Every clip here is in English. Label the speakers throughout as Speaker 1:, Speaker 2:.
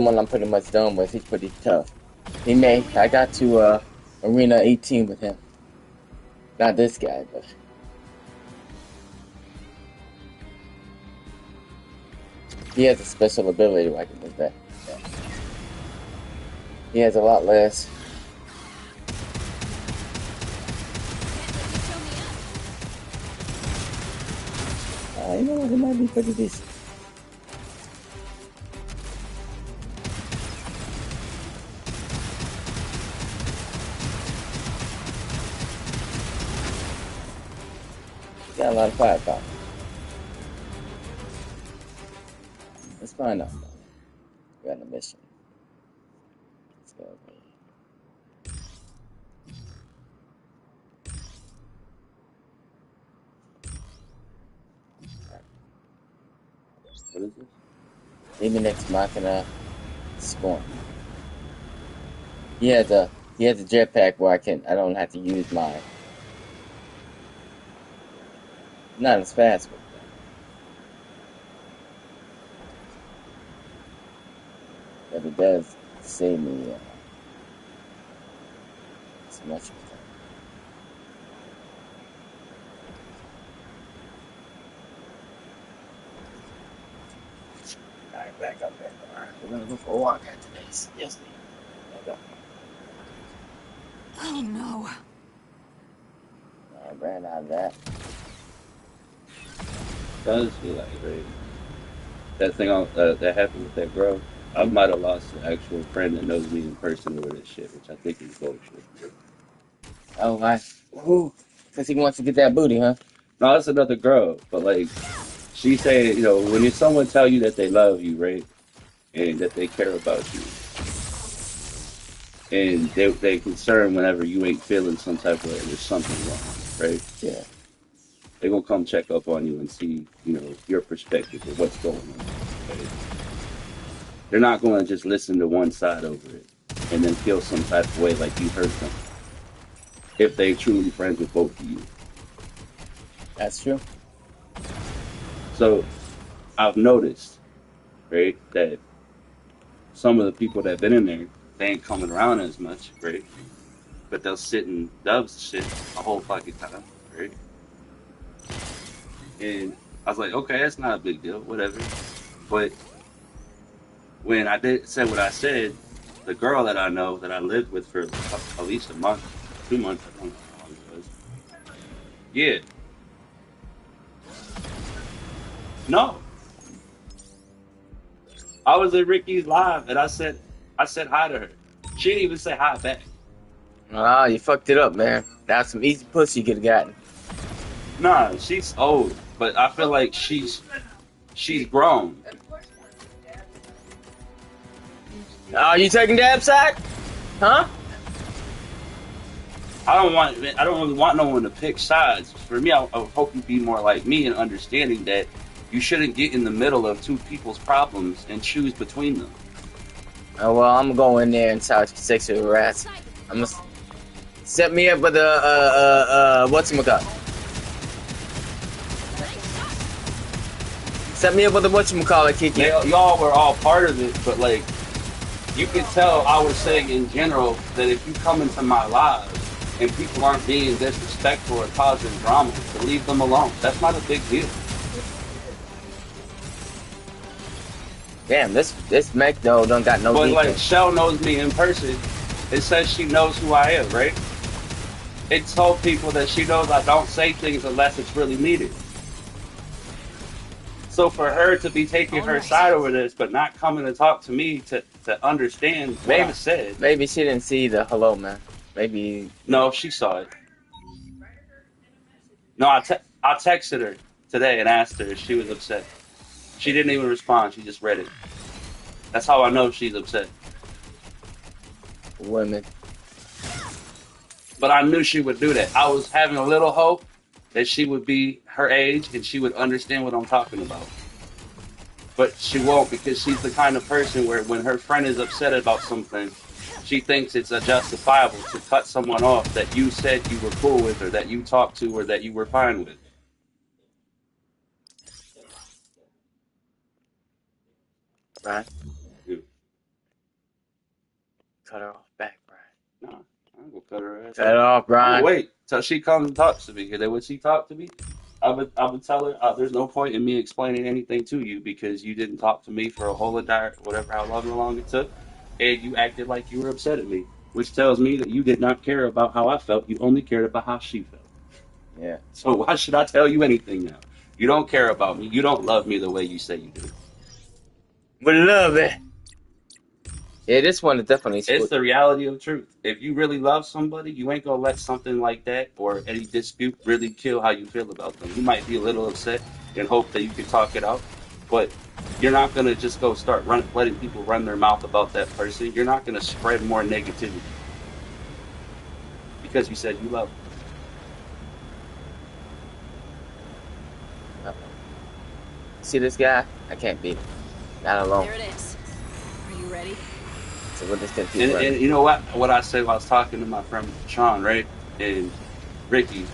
Speaker 1: one I'm pretty much done with. He's pretty tough. I got to arena 18 with him. Not this guy, but he has a special ability where I can do that. Yeah. He has a lot less. You know what? It might be pretty decent. Got a lot of firepower. Let's find out. We got a mission. Let's go. What is this? Maybe next Machina Scorn. He has a jetpack where I don't have to use mine. Not as fast, but it does save me so much. Alright, back up there. Alright, we're gonna go for a walk after this. Yes, back up.
Speaker 2: Oh no.
Speaker 1: I ran out of that.
Speaker 3: Does feel like right? That thing that happened with that girl. I might have lost an actual friend that knows me in person over this shit, which I think is bullshit.
Speaker 1: Oh, why? Who? Because he wants to get that booty, huh?
Speaker 3: No, it's another girl, but like she said, you know, when someone tell you that they love you, right, and that they care about you, and they concerned whenever you ain't feeling some type of way, there's something wrong, right?
Speaker 1: Yeah.
Speaker 3: They gonna come check up on you and see, you know, your perspective of what's going on. Right? They're not going to just listen to one side over it and then feel some type of way like you hurt them. If they're truly friends with both of you.
Speaker 1: That's true.
Speaker 3: So I've noticed, right, that some of the people that been in there, they ain't coming around as much, right? But they'll sit and doves shit a whole fucking time, right? And I was like, okay, that's not a big deal, whatever. But when I said what I said, the girl that I know that I lived with for at least a month, 2 months, I don't know how long it was. Yeah. No. I was at Ricky's live and I said hi to her. She didn't even say hi back.
Speaker 1: Ah, you fucked it up, man. That's some easy pussy you could have gotten.
Speaker 3: Nah, she's old, but I feel like she's grown.
Speaker 1: Oh, you taking Dab's side? Huh?
Speaker 3: I don't really want no one to pick sides. For me, I hope you be more like me in understanding that you shouldn't get in the middle of two people's problems and choose between them.
Speaker 1: Oh, well, I'm gonna go in there and start sexual harass. I'm gonna set me up with a whatchamacallit. Set me up with a whatchamacallit, Kiki.
Speaker 3: Y'all were all part of it, but like, you could tell I was saying in general that if you come into my live and people aren't being disrespectful or causing drama, to leave them alone. That's not a big deal.
Speaker 1: Damn, this mech though don't got no
Speaker 3: But
Speaker 1: defense.
Speaker 3: like, Shell knows me in person. It says she knows who I am, right? It told people that she knows I don't say things unless it's really needed. So for her to be taking her side over this, but not coming to talk to me to understand what I said.
Speaker 1: Maybe she didn't see the hello, man. Maybe.
Speaker 3: No, she saw it. No, I texted her today and asked her if she was upset. She didn't even respond. She just read it. That's how I know she's upset.
Speaker 1: Women.
Speaker 3: But I knew she would do that. I was having a little hope that she would be her age and she would understand what I'm talking about. But she won't, because she's the kind of person where when her friend is upset about something, she thinks it's justifiable to cut someone off that you said you were cool with or that you talked to or that you were fine with.
Speaker 1: Right. cut her off back, Brian.
Speaker 3: No, I'm gonna cut her ass
Speaker 1: Cut it
Speaker 3: off.
Speaker 1: off,
Speaker 3: I'm gonna
Speaker 1: Brian.
Speaker 3: wait till she comes and talks to me. Because then when she talk to me, I would tell her there's no point in me explaining anything to you because you didn't talk to me for a whole entire whatever however long it took, and you acted like you were upset at me, which tells me that you did not care about how I felt. You only cared about how she felt.
Speaker 1: Yeah.
Speaker 3: So why should I tell you anything now? You don't care about me. You don't love me the way you say you do.
Speaker 1: We love it. Yeah, this one is definitely
Speaker 3: It's
Speaker 1: split.
Speaker 3: the reality of truth. If you really love somebody, you ain't gonna let something like that or any dispute really kill how you feel about them. You might be a little upset and hope that you can talk it out, but you're not gonna just go start letting people run their mouth about that person. You're not gonna spread more negativity because you said you love them.
Speaker 1: Uh-oh. See this guy? I can't beat him. Not alone.
Speaker 2: There it is. Are you ready?
Speaker 1: So we're just gonna keep
Speaker 3: And,
Speaker 1: running.
Speaker 3: and you know what? What I said, I was talking to my friend Sean, right? And Ricky.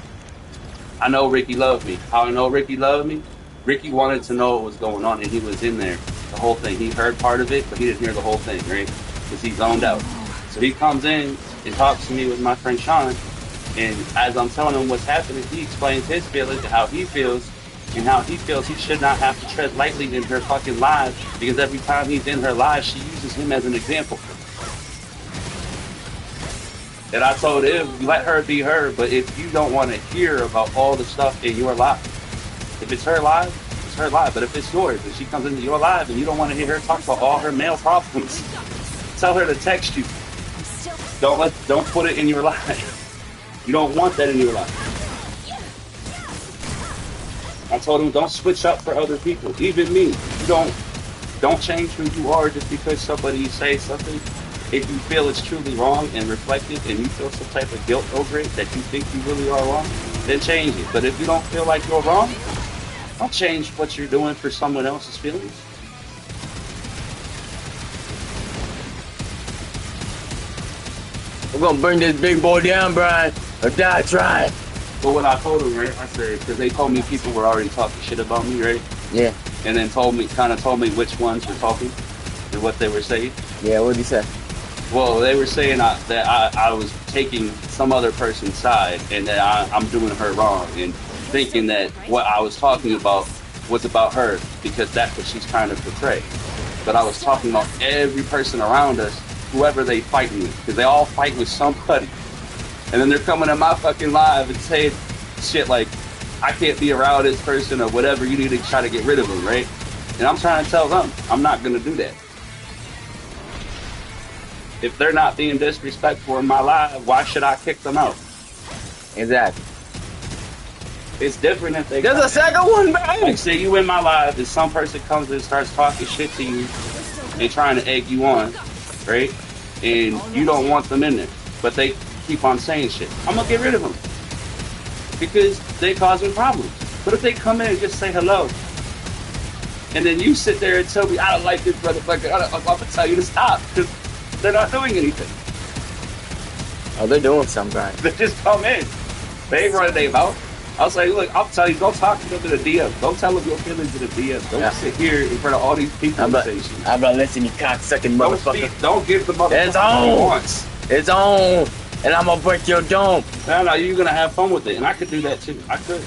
Speaker 3: I know Ricky loved me. How I know Ricky loved me? Ricky wanted to know what was going on, and he was in there the whole thing. He heard part of it, but he didn't hear the whole thing, right? Because he zoned out. So he comes in and talks to me with my friend Sean, and as I'm telling him what's happening, he explains his feelings and how he feels, and how he feels he should not have to tread lightly in her fucking lives, because every time he's in her life, she uses him as an example. And I told him, let her be her, but if you don't want to hear about all the stuff in your life, if it's her life, it's her life. But if it's yours, and she comes into your life and you don't want to hear her talk about all her male problems, tell her to text you. Don't put it in your life. You don't want that in your life. I told him, don't switch up for other people. Even me. Don't change who you are just because somebody says something. If you feel it's truly wrong and reflective and you feel some type of guilt over it that you think you really are wrong, then change it. But if you don't feel like you're wrong, don't change what you're doing for someone else's feelings.
Speaker 1: We're gonna bring this big boy down, Brian, or die trying.
Speaker 3: But when I told them, right, I said, because they told me people were already talking shit about me, right?
Speaker 1: Yeah.
Speaker 3: And then kind of told me which ones were talking and what they were saying.
Speaker 1: Yeah, what'd he say?
Speaker 3: Well, they were saying that I was taking some other person's side and that I'm doing her wrong and thinking that what I was talking about was about her because that's what she's trying to portray. But I was talking about every person around us, whoever they fighting with, because they all fight with somebody. And then they're coming to my fucking live and saying shit like, I can't be around this person or whatever, you need to try to get rid of them, right? And I'm trying to tell them, I'm not going to do that. If they're not being disrespectful in my life, why should I kick them out?
Speaker 1: Exactly.
Speaker 3: It's different if they...
Speaker 1: There's a second one,
Speaker 3: Like,
Speaker 1: man!
Speaker 3: say you in my life, and some person comes and starts talking shit to you and trying to egg you on, right? And you don't want them in there, but they keep on saying shit. I'm going to get rid of them because they causing problems. But if they come in and just say hello, and then you sit there and tell me, I don't like this motherfucker, I'm going to tell you to stop because they're not doing anything.
Speaker 1: Oh, they're doing something, Brian.
Speaker 3: They just come in. They ain't running their mouth. I'll say, look, I'll tell you, go talk to them in the DM. Don't tell them your feelings in the DM. Don't sit here in front of all these people and say shit.
Speaker 1: I'm not listening, you cocksucking motherfucker.
Speaker 3: Don't give the motherfucker
Speaker 1: It's on!
Speaker 3: once.
Speaker 1: It's on! And I'm gonna break your dome.
Speaker 3: No, you're gonna have fun with it, and I could do that too. I could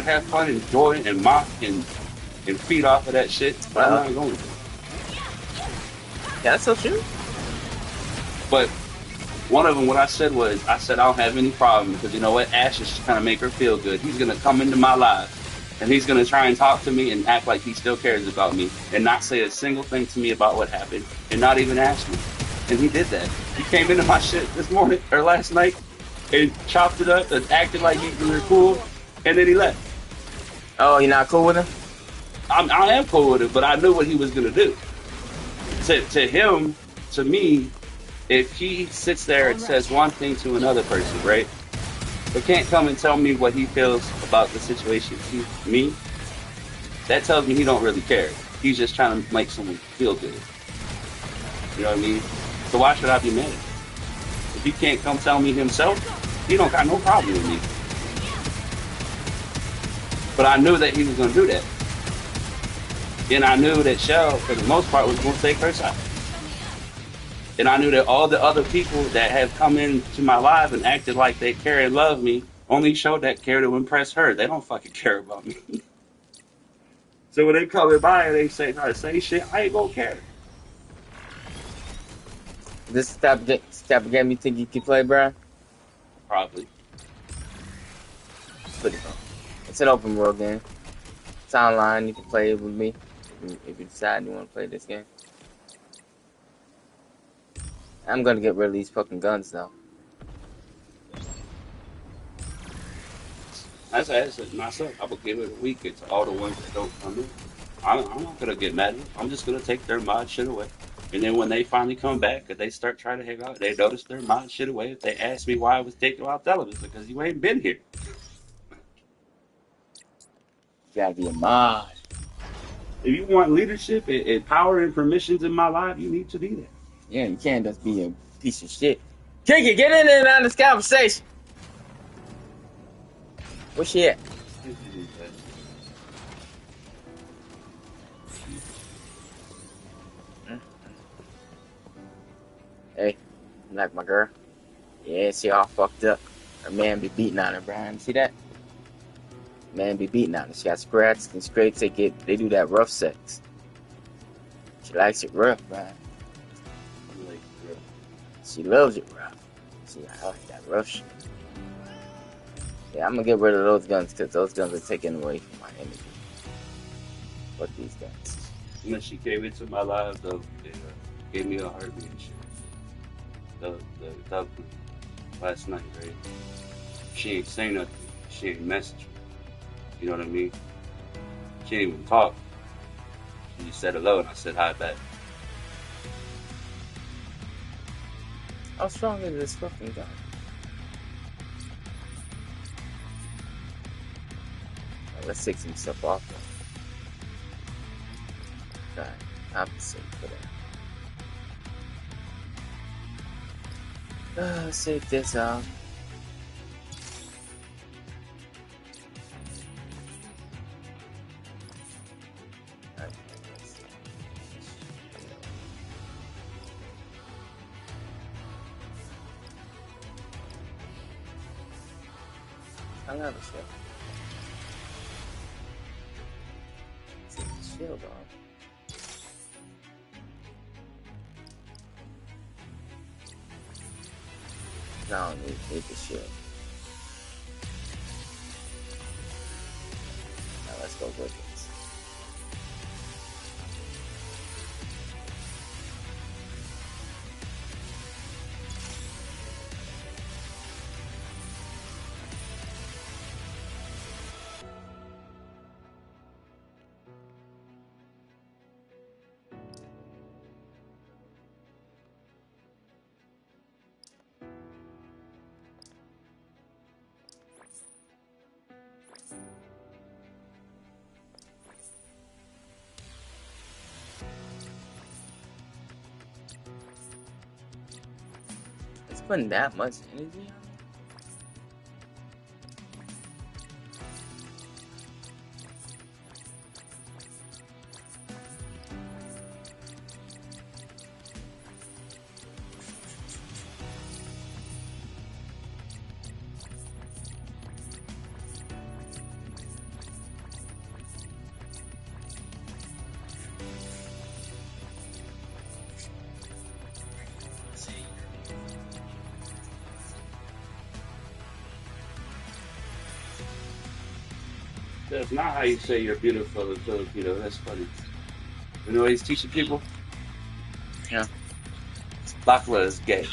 Speaker 3: have fun, enjoy, and mock, and feed off of that shit. But I'm not going to.
Speaker 1: Yeah, that's so true.
Speaker 3: But one of them, what I said was, I don't have any problem because you know what? Ash is just trying to make her feel good. He's gonna come into my life, and he's gonna try and talk to me and act like he still cares about me, and not say a single thing to me about what happened, and not even ask me. And he did that. He came into my shit this morning or last night and chopped it up and acted like we were cool, and then he left.
Speaker 1: Oh, you're not cool with him?
Speaker 3: I am cool with it, but I knew what he was gonna do. To him, to me, if he sits there and says one thing to another person, right, but can't come and tell me what he feels about the situation to me, that tells me he don't really care. He's just trying to make someone feel good. You know what I mean? So why should I be mad? If he can't come tell me himself, he don't got no problem with me. But I knew that he was going to do that. And I knew that Shell, for the most part, was going to take her side. And I knew that all the other people that have come into my life and acted like they care and love me only showed that care to impress her. They don't fucking care about me. So when they come by and they say try to say shit, I ain't gonna care.
Speaker 1: This type of game you think you can play, bro?
Speaker 3: Probably.
Speaker 1: It's pretty fun. It's an open world game. It's online. You can play it with me if you decide you want to play this game. I'm gonna get rid of these fucking guns though.
Speaker 3: I said myself, I would give it a week to all the ones that don't come in. I'm not gonna get mad at them. I'm just gonna take their mod shit away. And then when they finally come back, if they start trying to hang out, they notice their mod shit away. If they ask me why I was taken off television, because you ain't been here.
Speaker 1: You gotta be a mod.
Speaker 3: If you want leadership and power and permissions in my life, you need to be there.
Speaker 1: Yeah, you can't just be a piece of shit. Kiki, get in there and have this conversation. Where she at? Mm. Hey, you like my girl? Yeah, she all fucked up. Her man be beating on her, Brian. You see that? Man be beating on her. She got scratched and scrapes. They do that rough sex. She likes it rough, Brian. She loves it rough. See, I like that rough shit. Yeah, I'm gonna get rid of those guns because those guns are taking away from my energy. Fuck these guns.
Speaker 3: When she came into my life, though, it gave me a heartbeat and shit. The last night, right? She ain't say nothing. She ain't message me. You know what I mean? She didn't even talk. She just said hello, and I said hi back.
Speaker 1: How strong is this fucking gun? Right, let's take some stuff off. Try compensate for that. Let's take this off. I love the shield. Take the shield off. I don't need the shield. Now let's go with this. It's putting that much energy on it?
Speaker 3: That's not how you say you're beautiful in Filipino. That's funny. You know what he's teaching people?
Speaker 1: Yeah.
Speaker 3: Bakla is gay.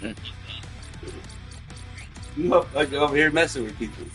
Speaker 1: Mm.
Speaker 3: Motherfucker over here messing with people.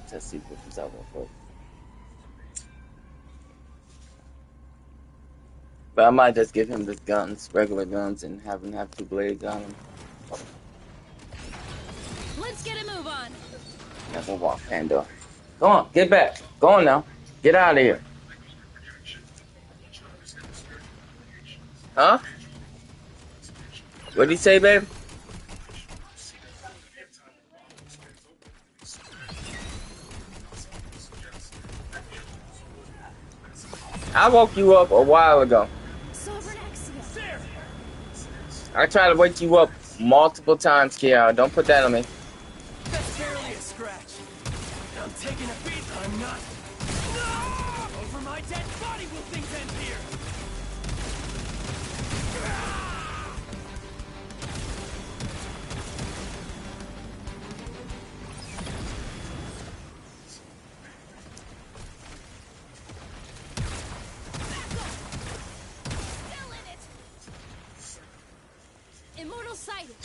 Speaker 1: Test see what comes out of it. But I might just give him the guns, regular guns, and have him have 2 blades on him.
Speaker 2: Let's get a move on.
Speaker 1: Never walk, Pandora. Go on, get back. Go on now. Get out of here. Huh? What'd he say, babe? I woke you up a while ago. I tried to wake you up multiple times, Kiara. Don't put that on me.
Speaker 4: That's barely a scratch. I'm taking a beat, I'm not. Over my dead body will things end here.
Speaker 2: Immortal sighted.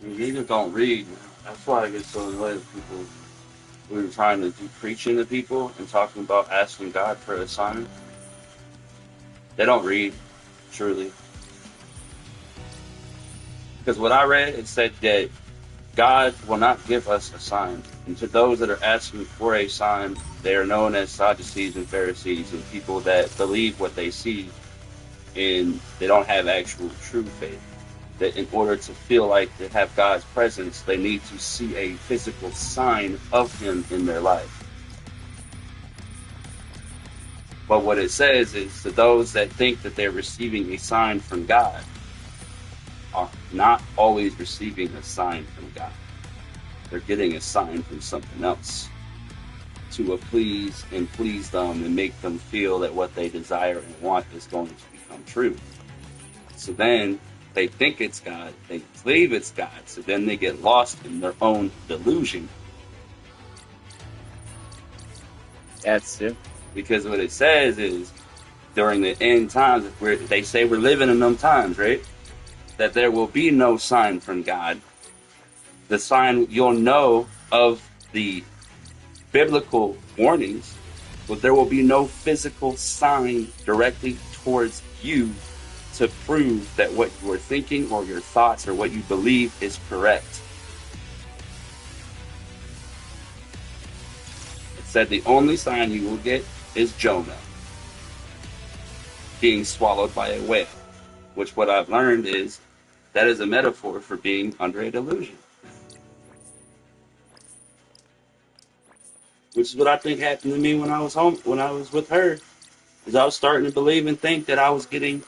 Speaker 3: Niggas don't read. That's why I get so annoyed with people. We were trying to do preaching to people and talking about asking God for a sign. They don't read, truly. Because what I read, it said that God will not give us a sign. And to those that are asking for a sign, they are known as Sadducees and Pharisees and people that believe what they see and they don't have actual true faith. That in order to feel like they have God's presence, they need to see a physical sign of Him in their life. But what it says is to those that think that they're receiving a sign from God are not always receiving a sign from God. They're getting a sign from something else to appease and please them and make them feel that what they desire and want is going to become true. So then they think it's God, they believe it's God, so then they get lost in their own delusion.
Speaker 1: That's true.
Speaker 3: Because what it says is during the end times, where they say we're living in them times, right? That there will be no sign from God. The sign you'll know of the biblical warnings, but there will be no physical sign directly towards you to prove that what you are thinking or your thoughts or what you believe is correct. It said the only sign you will get is Jonah being swallowed by a whale, which what I've learned is that is a metaphor for being under a delusion. Which is what I think happened to me when I was home, when I was with her, is I was starting to believe and think that I was getting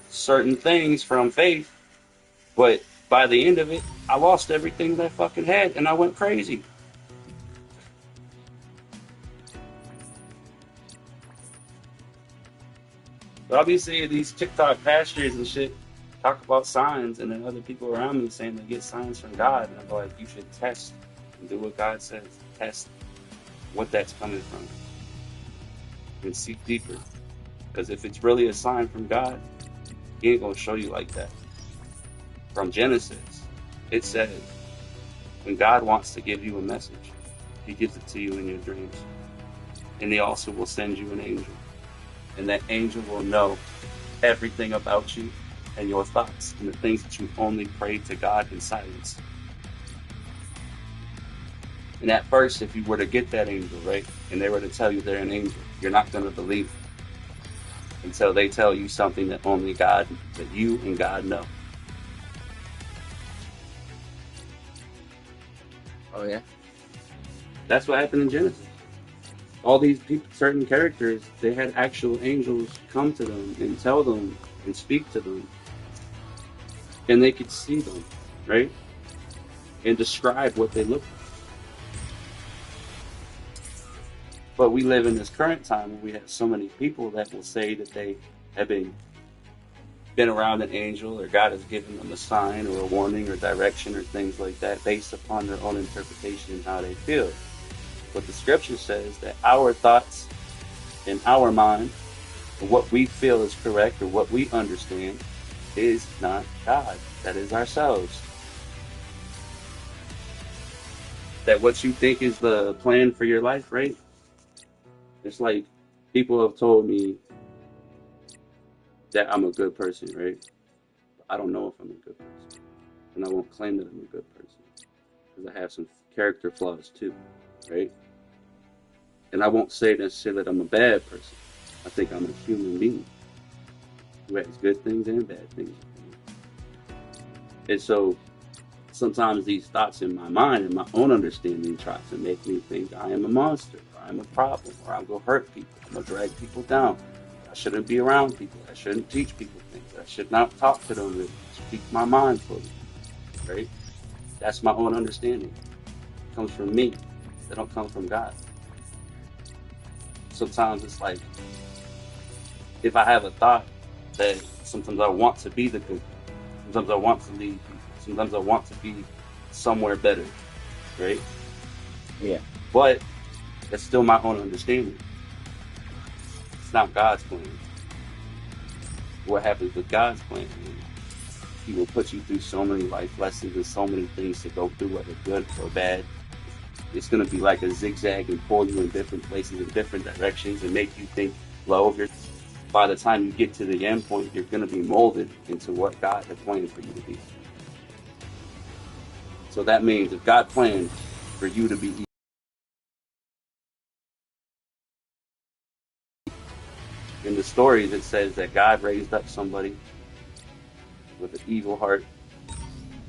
Speaker 3: certain things from faith, but by the end of it, I lost everything that I fucking had, and I went crazy. But I'll be seeing these TikTok pastors and shit talk about signs, and then other people around me saying they get signs from God, and I'm like, you should test and do what God says. Test what that's coming from. and seek deeper. Because if it's really a sign from God, He ain't gonna show you like that. From Genesis, it says when God wants to give you a message, He gives it to you in your dreams. And He also will send you an angel. And that angel will know everything about you and your thoughts and the things that you only prayed to God in silence. And at first, if you were to get that angel, right, and they were to tell you they're an angel, you're not going to believe them until they tell you something that only God, that you and God know.
Speaker 1: Oh yeah.
Speaker 3: That's what happened in Genesis. All these people, certain characters, they had actual angels come to them and tell them and speak to them. And they could see them, right? And describe what they look like. But we live in this current time where we have so many people that will say that they have been around an angel, or God has given them a sign or a warning or direction or things like that based upon their own interpretation and how they feel. But the scripture says that our thoughts in our mind, or what we feel is correct or what we understand, is not God. That is ourselves. That what you think is the plan for your life, right? It's like people have told me that I'm a good person, right? But I don't know if I'm a good person. And I won't claim that I'm a good person because I have some character flaws too, right? And I won't say necessarily that I'm a bad person. I think I'm a human being who has good things and bad things. And so sometimes these thoughts in my mind and my own understanding try to make me think I am a monster, or I'm a problem, or I'm going to hurt people, I'm going to drag people down. I shouldn't be around people. I shouldn't teach people things. I should not talk to them and speak my mind fully, right? That's my own understanding. It comes from me. They don't come from God. Sometimes it's like if I have a thought that sometimes I want to be the good, sometimes I want to lead people, sometimes I want to be somewhere better, right?
Speaker 1: Yeah.
Speaker 3: But that's still my own understanding. It's not God's plan. What happens with God's plan is He will put you through so many life lessons and so many things to go through, whether good or bad. It's going to be like a zigzag and pull you in different places in different directions and make you think low of your. By the time you get to the end point, you're going to be molded into what God had planned for you to be. So that means if God planned for you to be in the stories, it says that God raised up somebody with an evil heart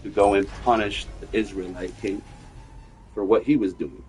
Speaker 3: to go and punish the Israelite king for what he was doing.